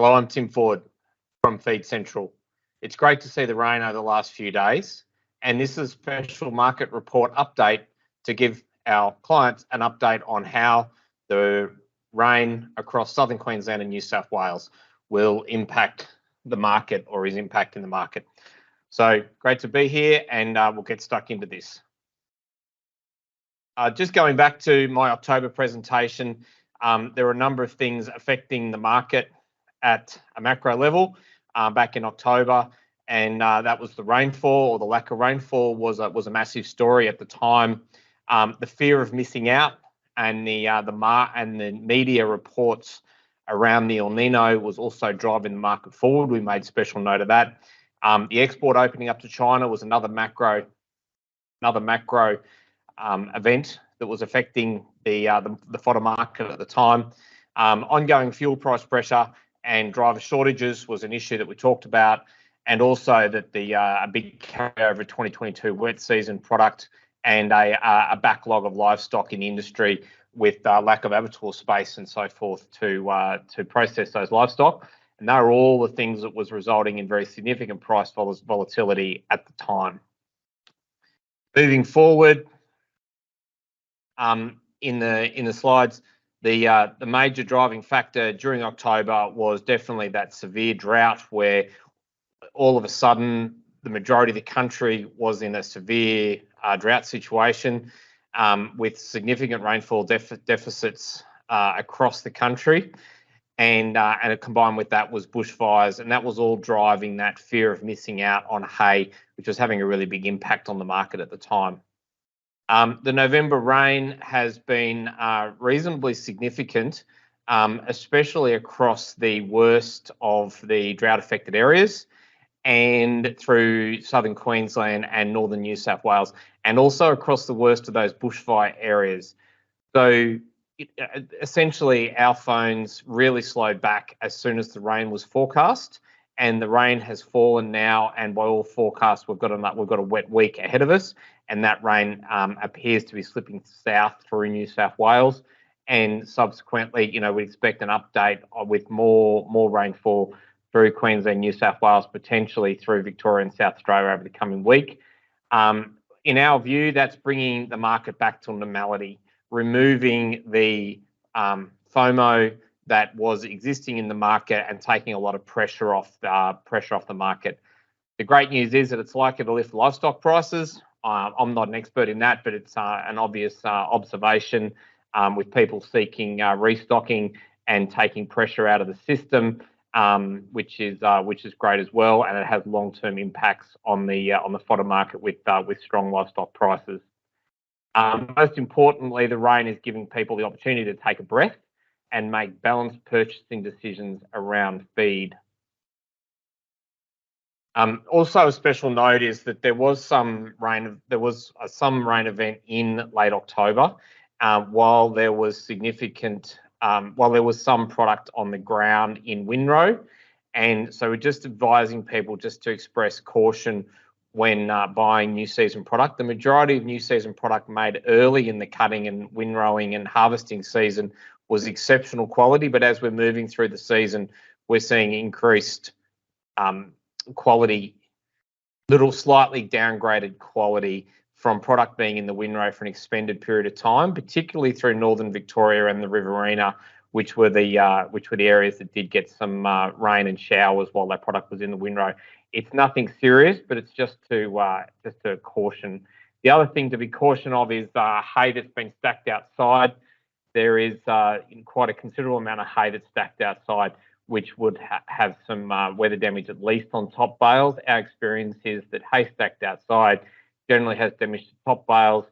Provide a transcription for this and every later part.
Hello, I'm Tim Ford from Feed Central. It's great to see the rain over the last few days, and this is a special market report update to give our clients an update on how the rain across southern Queensland and New South Wales will impact the market or is impacting the market. So great to be here, and we'll get stuck into this. Just going back to my October presentation, there were a number of things affecting the market at a macro level back in October, and that was the rainfall, or the lack of rainfall was a massive story at the time. The fear of missing out and the media reports around the El Nino was also driving the market forward. We made special note of that. The export opening up to China was another macro event that was affecting the fodder market at the time. Ongoing fuel price pressure and driver shortages was an issue that we talked about, and also that a big carryover 2022 wet season product and a backlog of livestock in the industry with lack of abattoir space and so forth to process those livestock. And they were all the things that was resulting in very significant price volatility at the time. Moving forward, in the slides, the major driving factor during October was definitely that severe drought, where all of a sudden the majority of the country was in a severe drought situation, with significant rainfall deficits across the country, and combined with that was bushfires, and that was all driving that fear of missing out on hay, which was having a really big impact on the market at the time. The November rain has been reasonably significant, especially across the worst of the drought-affected areas and through southern Queensland and northern New South Wales, and also across the worst of those bushfire areas. So essentially our phones really slowed back as soon as the rain was forecast, and the rain has fallen now, and by all forecasts we've got a wet week ahead of us, and that rain appears to be slipping south through New South Wales, and subsequently, we expect an update with more rainfall through Queensland, New South Wales, potentially through Victoria and South Australia over the coming week. In our view, that's bringing the market back to normality, removing the FOMO that was existing in the market and taking a lot of pressure off the market. The great news is that it's likely to lift livestock prices. I'm not an expert in that, but it's an obvious observation, with people seeking restocking and taking pressure out of the system, which is great as well, and it has long-term impacts on the fodder market with strong livestock prices. Most importantly, the rain is giving people the opportunity to take a breath and make balanced purchasing decisions around feed. Also, a special note is that there was some rain event in late October, while there was some product on the ground in windrow, and so we're just advising people just to express caution when buying new season product. The majority of new season product made early in the cutting and windrowing and harvesting season was exceptional quality, but as we're moving through the season, we're seeing increased quality, slightly downgraded quality from product being in the windrow for an extended period of time, particularly through northern Victoria and the Riverina, which were the areas that did get some rain and showers while that product was in the windrow. It's nothing serious, but it's just to caution. The other thing to be caution of is hay that's been stacked outside. There is quite a considerable amount of hay that's stacked outside, which would have some weather damage, at least on top bales. Our experience is that hay stacked outside generally has damage to top bales.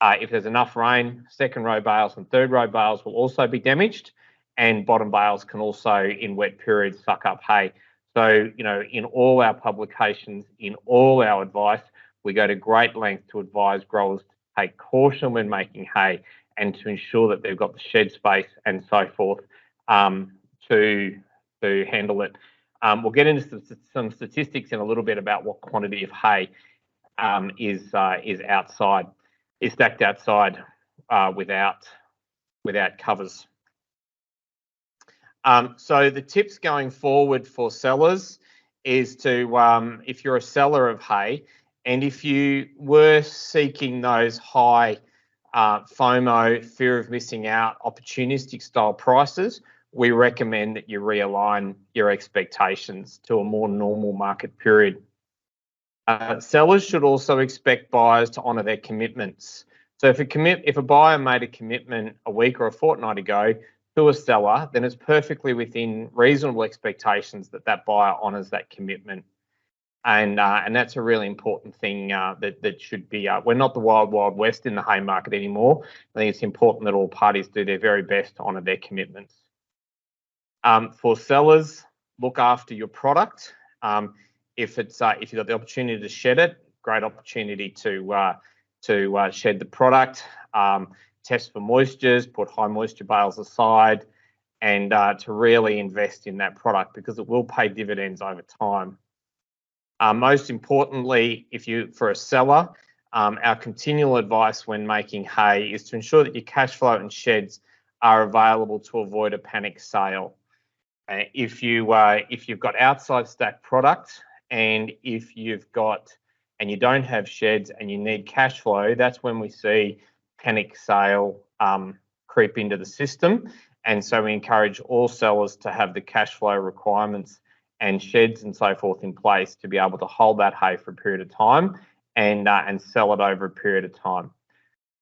If there's enough rain, second row bales and third row bales will also be damaged, and bottom bales can also, in wet periods, suck up hay. So, in all our publications, in all our advice, we go to great length to advise growers to take caution when making hay and to ensure that they've got the shed space and so forth to handle it. We'll get into some statistics in a little bit about what quantity of hay is stacked outside without covers. So the tips going forward for sellers is to, if you're a seller of hay, and if you were seeking those high FOMO, fear of missing out, opportunistic style prices, we recommend that you realign your expectations to a more normal market period. Sellers should also expect buyers to honour their commitments. So if a buyer made a commitment a week or a fortnight ago to a seller, then it's perfectly within reasonable expectations that that buyer honours that commitment. And that's a really important thing that should be. We're not the wild west in the hay market anymore. I think it's important that all parties do their very best to honour their commitments. For sellers, look after your product. If you've got the opportunity to shed it, great opportunity to shed the product. Test for moistures, put high moisture bales aside, and to really invest in that product because it will pay dividends over time. Most importantly, for a seller, our continual advice when making hay is to ensure that your cash flow and sheds are available to avoid a panic sale. If you've got outside stack product and you don't have sheds and you need cash flow, that's when we see panic sale creep into the system. And so we encourage all sellers to have the cash flow requirements and sheds and so forth in place to be able to hold that hay for a period of time and sell it over a period of time.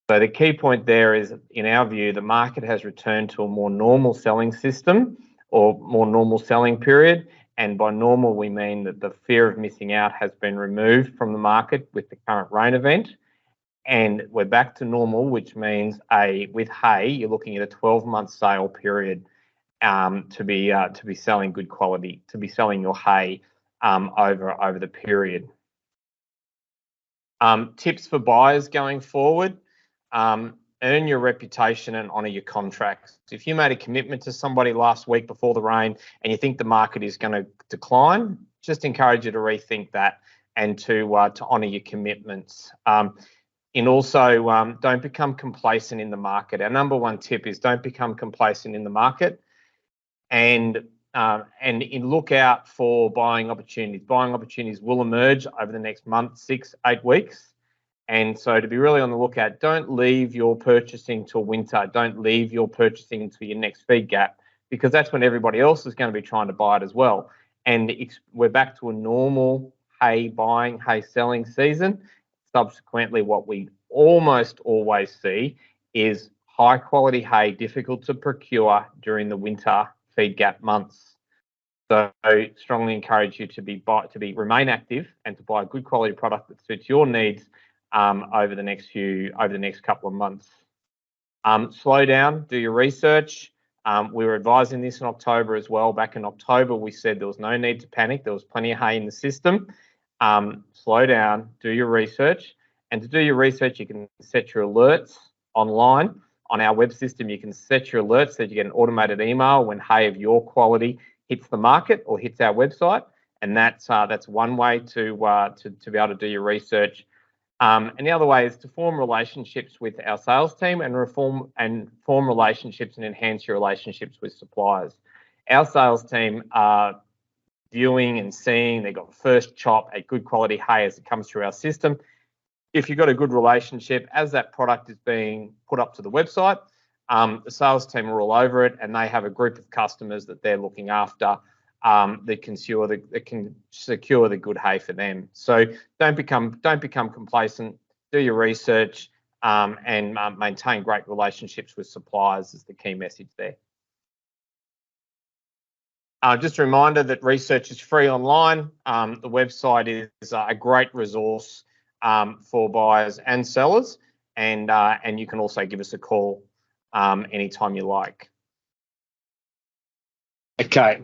So the key point there is, in our view, the market has returned to a more normal selling system or more normal selling period. And by normal, we mean that the fear of missing out has been removed from the market with the current rain event. And we're back to normal, which means with hay, you're looking at a 12-month sale period to be selling good quality, to be selling your hay over the period. Tips for buyers going forward: earn your reputation and honour your contracts. If you made a commitment to somebody last week before the rain and you think the market is going to decline, just encourage you to rethink that and to honour your commitments. And also, don't become complacent in the market. Our number one tip is don't become complacent in the market, and look out for buying opportunities. Buying opportunities will emerge over the next month, 6, 8 weeks. And so to be really on the lookout, don't leave your purchasing till winter. Don't leave your purchasing until your next feed gap, because that's when everybody else is going to be trying to buy it as well. And we're back to a normal hay buying, hay selling season. Subsequently, what we almost always see is high quality hay difficult to procure during the winter feed gap months. So I strongly encourage you to remain active and to buy a good quality product that suits your needs over the next couple of months. Slow down, do your research. We were advising this in October as well. Back in October, we said there was no need to panic. There was plenty of hay in the system. Slow down, do your research. And to do your research, you can set your alerts online. On our web system, you can set your alerts so that you get an automated email when hay of your quality hits the market or hits our website. And that's one way to be able to do your research. And the other way is to form relationships with our sales team and form relationships and enhance your relationships with suppliers. Our sales team are viewing and seeing, they've got first chop at good quality hay as it comes through our system. If you've got a good relationship, as that product is being put up to the website, the sales team are all over it, and they have a group of customers that they're looking after that can secure the good hay for them. So don't become complacent. Do your research and maintain great relationships with suppliers is the key message there. Just a reminder that research is free online. The website is a great resource for buyers and sellers, and you can also give us a call anytime you like. Okay,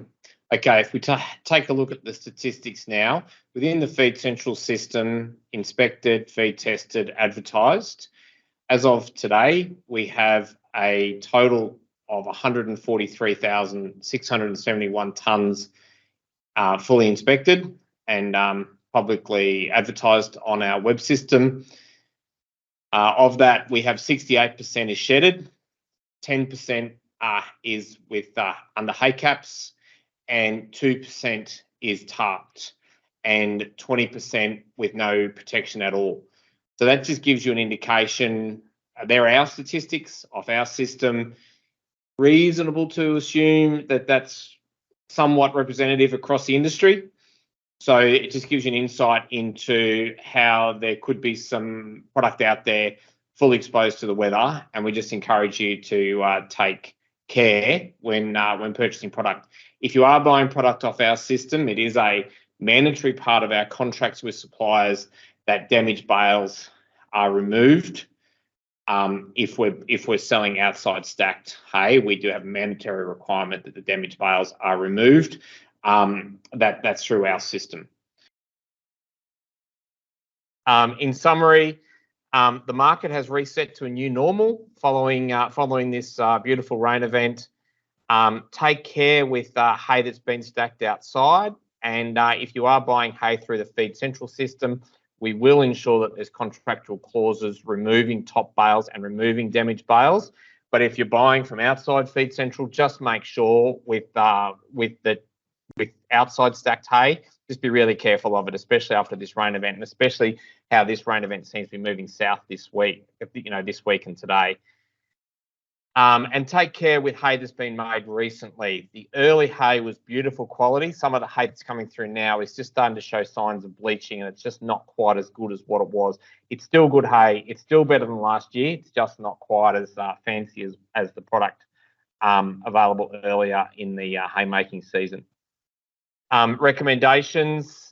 if we take a look at the statistics now, within the Feed Central system, inspected, feed tested, advertised, as of today, we have a total of 143,671 tonnes fully inspected and publicly advertised on our web system. Of that, we have 68% is shedded, 10% is with under hay caps, and 2% is tarped, and 20% with no protection at all. So that just gives you an indication. They're our statistics off our system. Reasonable to assume that that's somewhat representative across the industry. So it just gives you an insight into how there could be some product out there fully exposed to the weather, and we just encourage you to take care when purchasing product. If you are buying product off our system, it is a mandatory part of our contracts with suppliers that damaged bales are removed. If we're selling outside stacked hay, we do have a mandatory requirement that the damaged bales are removed. That's through our system. In summary, the market has reset to a new normal following this beautiful rain event. Take care with hay that's been stacked outside, and if you are buying hay through the Feed Central system, we will ensure that there's contractual clauses removing top bales and removing damaged bales. But if you're buying from outside Feed Central, just make sure with outside stacked hay, just be really careful of it, especially after this rain event, and especially how this rain event seems to be moving south this week, this week and today. And take care with hay that's been made recently. The early hay was beautiful quality. Some of the hay that's coming through now is just starting to show signs of bleaching, and it's just not quite as good as what it was. It's still good hay. It's still better than last year. It's just not quite as fancy as the product available earlier in the haymaking season. Recommendations.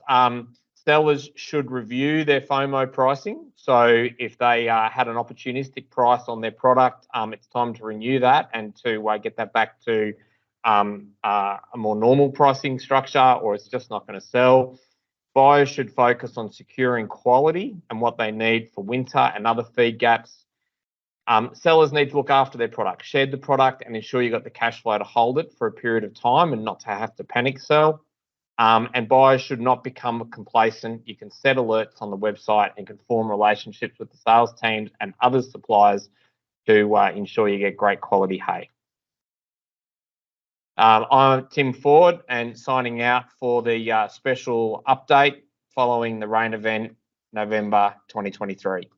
Sellers should review their FOMO pricing. So if they had an opportunistic price on their product, it's time to renew that and to get that back to a more normal pricing structure, or it's just not going to sell. Buyers should focus on securing quality and what they need for winter and other feed gaps. Sellers need to look after their product, shed the product, and ensure you've got the cash flow to hold it for a period of time and not to have to panic sell. And buyers should not become complacent. You can set alerts on the website and can form relationships with the sales teams and other suppliers to ensure you get great quality hay. I'm Tim Ford, and signing out for the special update following the rain event, November 2023.